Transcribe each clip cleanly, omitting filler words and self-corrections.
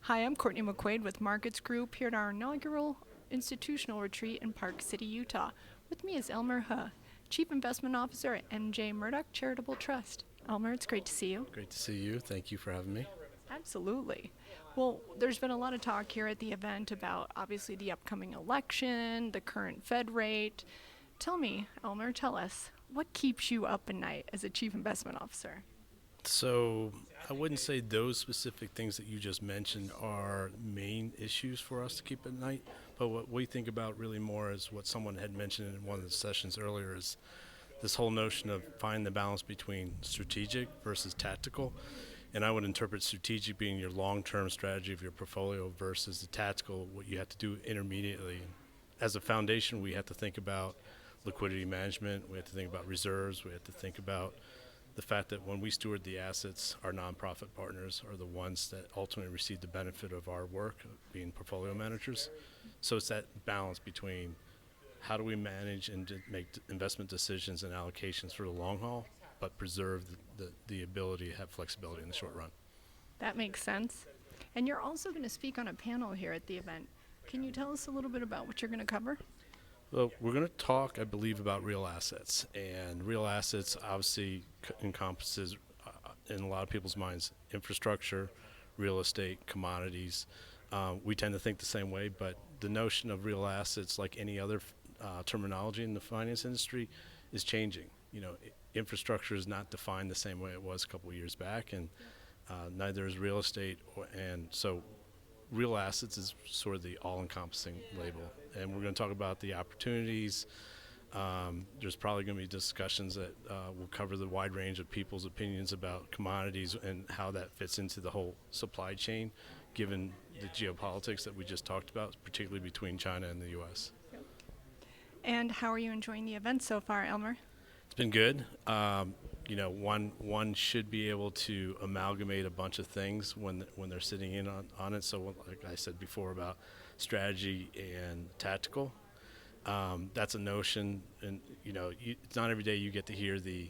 Hi, I'm Courtney McQuade with Markets Group here at our inaugural institutional retreat in Park City, Utah. With me is Elmer Huh, Chief Investment Officer at Murdock Charitable Trust. Elmer, it's great to see you. Great to see you. Thank you for having me. Absolutely. Well, there's been a lot of talk here at the event about obviously the upcoming election, the current Fed rate. Tell me, Elmer, tell us, what keeps you up at night as a Chief Investment Officer? So, I wouldn't say those specific things that you just mentioned are main issues for us to keep at night, but what we think about really more is what someone had mentioned in one of the sessions earlier is this whole notion of finding the balance between strategic versus tactical. And I would interpret strategic being your long-term strategy of your portfolio versus the tactical, what you have to do intermediately. As a foundation, we have to think about liquidity management, we have to think about reserves, we have to think about the fact that when we steward the assets, our nonprofit partners are the ones that ultimately receive the benefit of our work, being portfolio managers. So it's that balance between how do we manage and make investment decisions and allocations for the long haul, but preserve the ability to have flexibility in the short run. That makes sense. And you're also going to speak on a panel here at the event. Can you tell us a little bit about what you're going to cover? Well, we're going to talk, I believe, about real assets. And real assets obviously encompasses, in a lot of people's minds, infrastructure, real estate, commodities. We tend to think the same way, but the notion of real assets, like any other terminology in the finance industry, is changing. Infrastructure is not defined the same way it was a couple of years back, and neither is real estate. And so real assets is sort of the all-encompassing label. And we're going to talk about the opportunities. There's probably going to be discussions that will cover the wide range of people's opinions about commodities and how that fits into the whole supply chain, given the geopolitics that we just talked about, particularly between China and the U.S. And how are you enjoying the event so far, Elmer? It's been good. One should be able to amalgamate a bunch of things when they're sitting in on it. So, like I said before about strategy and tactical, that's a notion. And it's not every day you get to hear the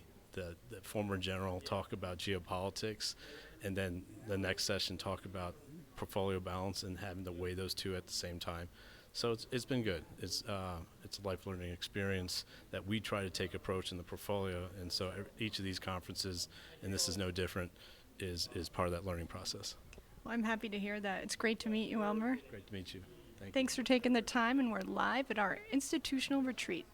former general talk about geopolitics, and then the next session talk about portfolio balance and having to weigh those two at the same time. So it's been good. It's a life learning experience that we try to take approach in the portfolio, and so each of these conferences, and this is no different, is part of that learning process. Well, I'm happy to hear that. It's great to meet you, Elmer. Great to meet you. Thank you. Thanks for taking the time, and we're live at our institutional retreat.